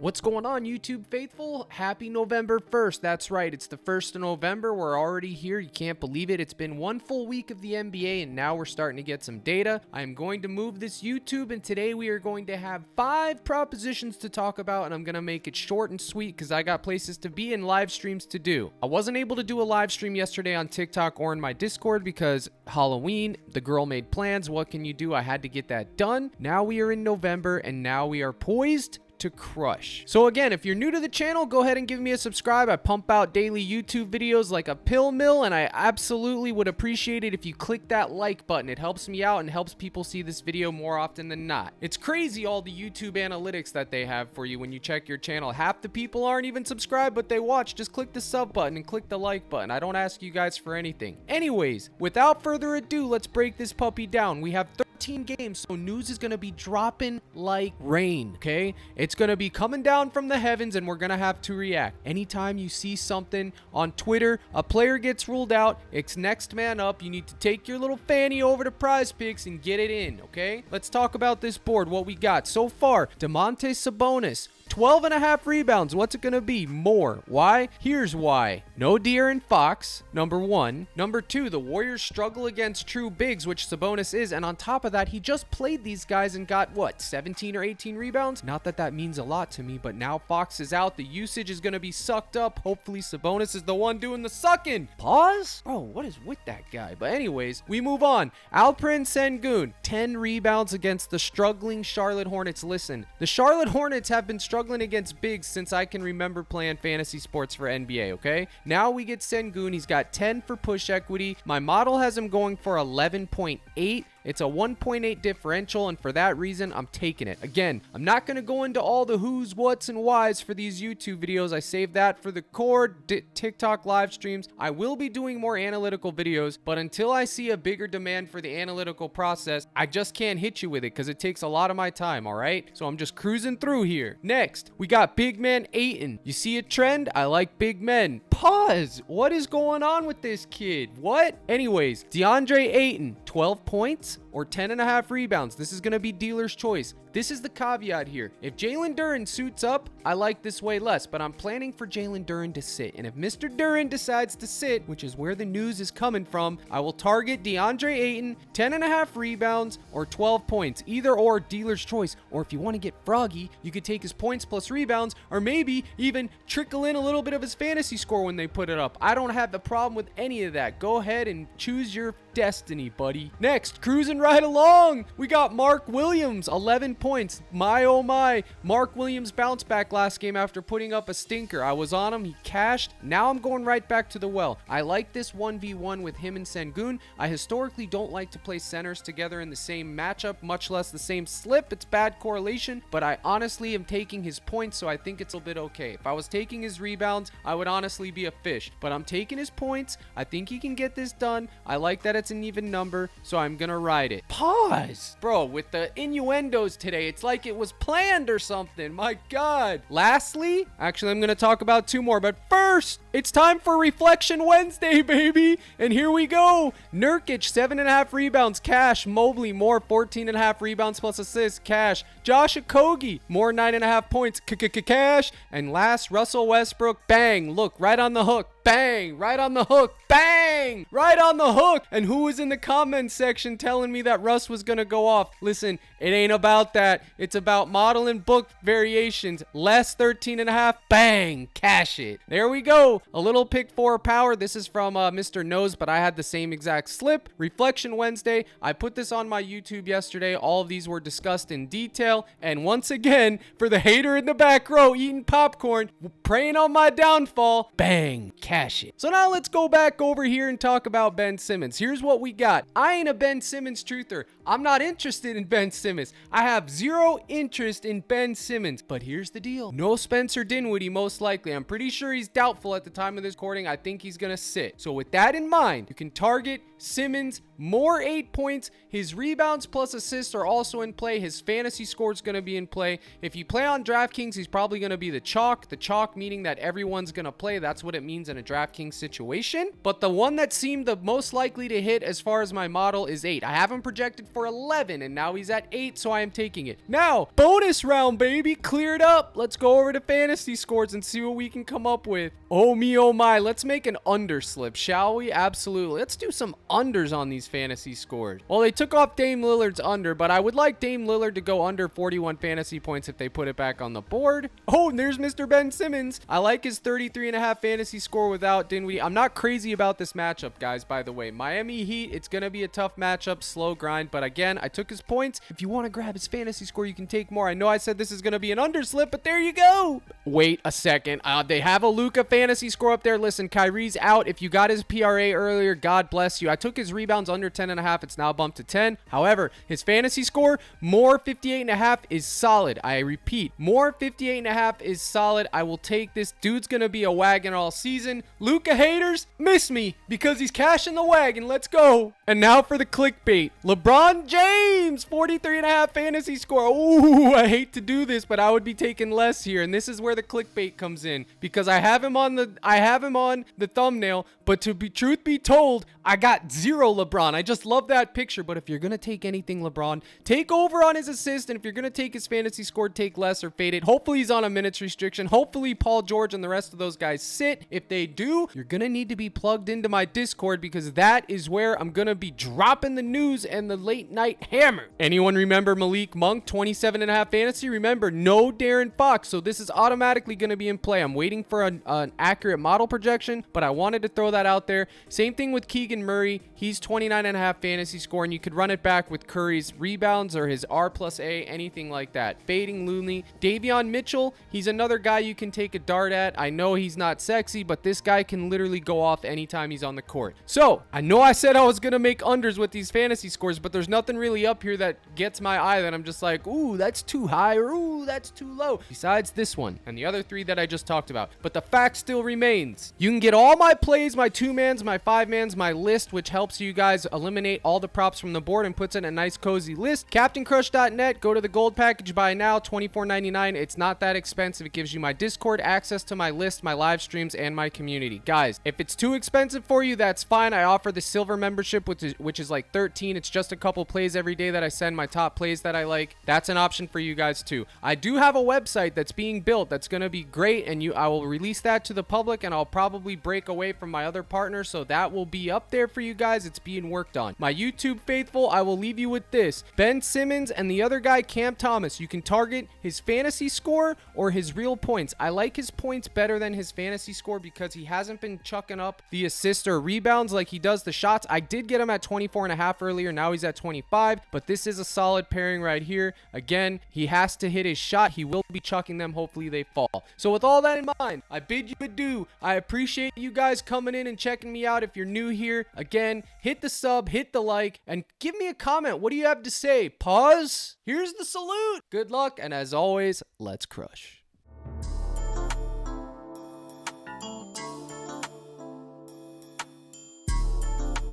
What's going on, YouTube faithful? Happy November 1st. That's right, it's the 1st of November. We're already here. You can't believe it. It's been one full week of the NBA, and now we're starting to get some data. I'm going to move this YouTube, and today we are going to have 5 propositions to talk about, and I'm going to make it short and sweet because I got places to be and live streams to do. I wasn't able to do a live stream yesterday on TikTok or in my Discord because Halloween, the girl made plans. What can you do? I had to get that done. Now we are in November, and now we are poised to crush. So again, if you're new to the channel, go ahead and give me a subscribe. I pump out daily YouTube videos like a pill mill, and I absolutely would appreciate it if you click that like button. It helps me out and helps people see this video more often than not. It's crazy all the YouTube analytics that they have for you when you check your channel. Half the people aren't even subscribed, but they watch. Just click the sub button and click the like button. I don't ask you guys for anything. Anyways, without further ado, let's break this puppy down. We have 13 games, so news is going to be dropping like rain, okay? It's going to be coming down from the heavens, and we're going to have to react. Anytime you see something on Twitter, a player gets ruled out, it's next man up. You need to take your little fanny over to PrizePicks and get it in, okay? Let's talk about this board, what we got. So far, Domantas Sabonis, 12.5 rebounds. What's it going to be? More. Why? Here's why. No De'Aaron Fox, number 1. Number 2, the Warriors struggle against true bigs, which Sabonis is, and on top of that, he just played these guys and got, what, 17 or 18 rebounds? Not that that means a lot to me, but now Fox is out. The usage is going to be sucked up. Hopefully, Sabonis is the one doing the sucking. Pause? Oh, what is with that guy? But anyways, we move on. Alperen Sengun, 10 rebounds against the struggling Charlotte Hornets. Listen, the Charlotte Hornets have been struggling against bigs since I can remember playing fantasy sports for NBA, okay? Now we get Sengun. He's got 10 for push equity. My model has him going for 11.8. It's a 1.8 differential, and for that reason, I'm taking it. Again, I'm not going to go into all the who's, what's, and whys for these YouTube videos. I saved that for the core TikTok live streams. I will be doing more analytical videos, but until I see a bigger demand for the analytical process, I just can't hit you with it because it takes a lot of my time, all right? So I'm just cruising through here. Next, we got big man Ayton. You see a trend? I like big men. Pause. What is going on with this kid? What? Anyways, DeAndre Ayton, 12 points or 10.5 rebounds. This is going to be dealer's choice. This is the caveat here. If Jalen Duren suits up, I like this way less, but I'm planning for Jalen Duren to sit. And if Mr. Duren decides to sit, which is where the news is coming from, I will target DeAndre Ayton, 10.5 rebounds or 12 points. Either or, dealer's choice. Or if you want to get froggy, you could take his points plus rebounds, or maybe even trickle in a little bit of his fantasy score when they put it up. I don't have the problem with any of that. Go ahead and choose your destiny, buddy. Next, cruising right along, we got Mark Williams, 11 points. My oh my, Mark Williams bounced back last game after putting up a stinker. I was on him, he cashed. Now I'm going right back to the well. I like this 1v1 with him and Sengun. I historically don't like to play centers together in the same matchup, much less the same slip. It's bad correlation, but I honestly am taking his points, so I think it's a bit okay. If I was taking his rebounds, I would honestly be a fish, but I'm taking his points. I think he can get this done. I like that it's an even number, so I'm gonna ride it. Pause. Bro, with the innuendos today, it's like it was planned or something. My God. Lastly, actually, I'm gonna talk about 2 more, but first, it's time for Reflection Wednesday, baby. And here we go. Nurkic, 7.5 rebounds, cash. Mobley, more, 14.5 rebounds plus assists, cash. Josh Okogie, more, 9.5 points, cash. And last, Russell Westbrook, bang. Look, right on the hook. Bang, right on the hook. Bang, right on the hook. And who was in the comments section telling me that Russ was going to go off? Listen, it ain't about that. It's about model and book variations. Less 13.5. Bang, cash it. There we go. A little pick 4 power. This is from Mr. Nose, but I had the same exact slip. Reflection Wednesday. I put this on my YouTube yesterday. All of these were discussed in detail. And once again, for the hater in the back row eating popcorn, praying on my downfall, bang, cash it. So now let's go back over here and talk about Ben Simmons. Here's what we got. I ain't a Ben Simmons truther. I'm not interested in Ben Simmons. I have 0 interest in Ben Simmons. But here's the deal. No Spencer Dinwiddie, most likely. I'm pretty sure he's doubtful at the time of this recording. I think he's going to sit. So with that in mind, you can target Simmons more 8 points. His rebounds plus assists are also in play. His fantasy score is going to be in play. If you play on DraftKings, he's probably going to be the chalk. The chalk meaning that everyone's going to play. That's what it means in a DraftKings situation. But the one that seemed the most likely to hit as far as my model is 8. I have him projected for 11, and now he's at 8, so I am taking it. Now, bonus round, baby. Clear it up. Let's go over to fantasy scores and see what we can come up with. Oh me, oh my. Let's make an underslip, shall we? Absolutely. Let's do some unders on these fantasy scores. Well, they took off Dame Lillard's under, but I would like Dame Lillard to go under 41 fantasy points if they put it back on the board. Oh, and there's Mr. Ben Simmons. I like his 33.5 fantasy score without Dinwiddie. I'm not crazy about this matchup, guys, by the way. Miami Heat, it's going to be a tough matchup, slow grind, but again, I took his points. If you want to grab his fantasy score, you can take more. I know I said this is going to be an underslip, but there you go. Wait a second. They have a Luka fantasy score up there. Listen, Kyrie's out. If you got his PRA earlier, God bless you. I took his rebounds under 10.5. It's now bumped to 10. However, his fantasy score, more 58.5 is solid. I repeat, more 58.5 is solid. I will take this. Dude's going to be a wagon all season. Luka haters, miss me because he's cashing the wagon. Let's go. And now for the clickbait. LeBron James, 43.5 fantasy score. Ooh, I hate to do this, but I would be taking less here. And this is where the clickbait comes in because I have him on the thumbnail, but truth be told, I got 0 LeBron. I just love that picture. But if you're going to take anything LeBron, take over on his assist. And if you're going to take his fantasy score, take less or fade it. Hopefully he's on a minutes restriction. Hopefully Paul George and the rest of those guys sit. If they do, you're going to need to be plugged into my Discord because that is where I'm going to be dropping the news and the late night hammer. Anyone remember Malik Monk, 27.5 fantasy? Remember, no Darren Fox. So this is automatically going to be in play. I'm waiting for an accurate model projection, but I wanted to throw that out there. Same thing with Keegan Murray. He's 29.5 fantasy score, and you could run it back with Curry's rebounds or his R+A, anything like that. Fading Looney. Davion Mitchell, he's another guy you can take a dart at. I know he's not sexy, but this guy can literally go off anytime he's on the court. So, I know I said I was going to make unders with these fantasy scores, but there's nothing really up here that gets my eye that I'm just like, ooh, that's too high, or ooh, that's too low. Besides this one and the other 3 that I just talked about. But the fact still remains. You can get all my plays, my 2-mans, my 5-mans, my list, which helps you guys eliminate all the props from the board and puts in a nice cozy list. CaptainCrush.net, go to the gold package, buy now, $24.99. It's not that expensive. It gives you my Discord, access to my list, my live streams, and my community. Guys, if it's too expensive for you, that's fine. I offer the silver membership, which is like $13. It's just a couple plays every day that I send, my top plays that I like. That's an option for you guys too. I do have a website that's being built that's going to be great, and I will release that to the public, and I'll probably break away from my other partners, so that will be up there for you guys. It's being worked on. My YouTube faithful, I will leave you with this. Ben Simmons and the other guy, Cam Thomas, you can target his fantasy score or his real points. I like his points better than his fantasy score because he hasn't been chucking up the assists or rebounds like he does the shots. I did get him at 24.5 earlier. Now he's at 25, but this is a solid pairing right here. Again, he has to hit his shot. He will be chucking them. Hopefully they fall. So with all that in mind, I bid you adieu. I appreciate you guys coming in and checking me out. If you're new here, again, hit the sub, hit the like, and give me a comment. What do you have to say? Pause. Here's the salute. Good luck, and as always, let's crush.